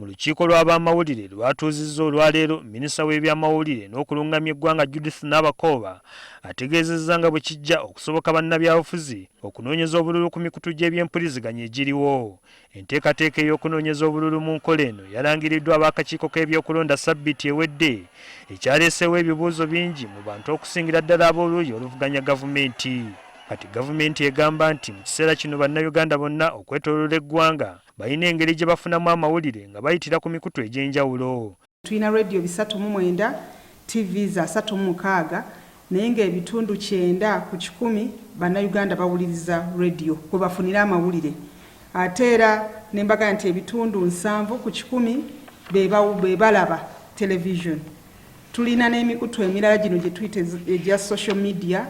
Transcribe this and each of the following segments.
Mu lukiiko lw'abamawulire lwatuuzizza olwaleero Minisita w'ebyamawulire n'okulungamya eggwanga Judith Nabakooba ategeezezza nga bwe kijja okusoboka bannabyabufuzi okunoonyeza obululu ku mikutu gy'ebyempuliziganya egiriwo. Enteekateeka ey'okunoonyeza obululu mu nkola eno yalangiriddwa ab'akakiiko k'ebyokulonda ssabbiiti ewedde ekyaleeseewo ebibuuzo bingi mu bantu okusingira ddala ab'oluuyi oluvuganya gavumenti. Kati gavumenti egamba nti mu kiseera kino bannayuganda bonna okwetolola eggwanga balina engeri gye bafunamu amawulire nga bayitira ku mikutu egy'enjawulo. Tulina radio 39, TV za 36, naye ng'ebitundu 9 ku 10 bannayuganda bawuliriza radio kwe bafunira amawulire. Ate era ne mbaga nti ebitundu 7 ku 10 be balaba television. Tulina n'emikutu emirala gino gye tuyita egya social media.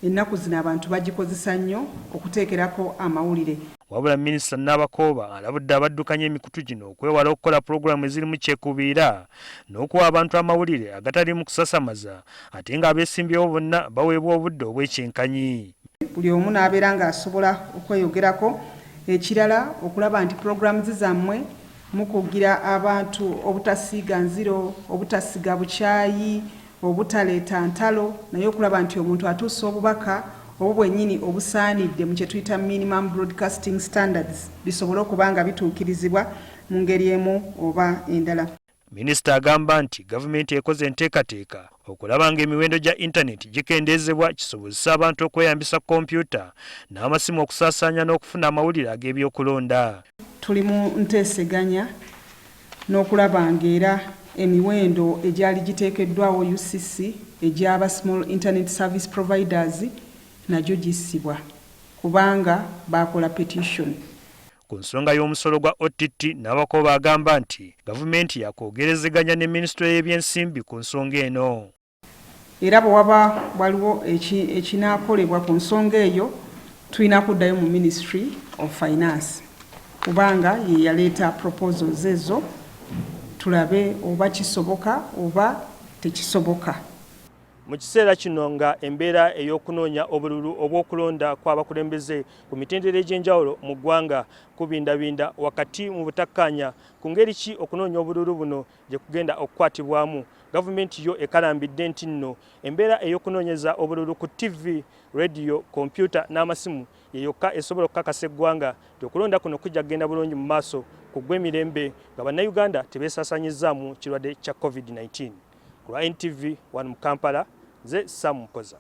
Ennaku zino abantu bagikozesa nnyo okuteekerako amawulire. Wabula Minisita Nabakooba alabudde abaddukanya emikutu gino okwewala okukola pulogulaamu ezirimu kyekubiira n'okuwa abantu amawulire agatali mu kusasamaza ate ng'abeesimbyewo bonna baweebwa obudde obw'ekyenkanyi. Buli omu n'abeera ng'asobola okweyogerako. Ekirala okulaba nti pulogulaamu zammwe mukugira abantu obutasiiga nziro, obutasiga bukyayi, obutaleeta ntalo, naye okulaba nti omuntu atuusa obubaka obwo bwennyini obusaanidde mu kye tuyita minimum broadcasting standards bisobole okuba nga bituukirizibwa mu ngeri emu oba endala. Minisita agamba nti gavumenti ekoze enteekateeka okulaba ng'emiwendo gya intaneti gikendeezebwa kisobozesa abantu okweyambisa kompyuta n'amasimu okusaasaanya n'okufuna amawulire ag'ebyokulonda. Tuli mu nteeseganya n'okulaba ng'era emiwendo egyali giteekeddwawo UCC egy'aba small internet service providers nagyo gissibwa kubanga bakola petition. Ku nsonga y'omusolo gwa OTT Nabakooba agamba nti gavumenti yakwogerezeganya ne Minisitule y'ebyensimbi ku nsonga eno. Era bwe waba waliwo ekinaakolebwa ku nsonga eyo tulina kuddayo mu Ministry of Finance kubanga ye yaleeta proposals ezo tulabe oba kisoboka oba tekisoboka. Mu kiseera kino nga embeera ey'okunoonya obululu obw'okulonda kw'abakulembeze ku mitendera egy'enjawulo mu ggwanga kubindabinda wakati mu butakkaanya ku ngeri ki okunoonya obululu buno gye kugenda okukwatibwamu, gavumenti yo ekalambidde nti nno embeera ey'okunoonyeza obululu ku TV, radio, kompyuta n'amasimu ye yokka esobola okukakasa eggwanga nti okulonda kuno kujja kugenda bulungi mu maaso ku gw'emirembe nga bannayuganda tebeesaasaanyizzaamu kirwadde kya COVID-19. Ku NTV 1 mu Kampala, nze Sam Mpoza.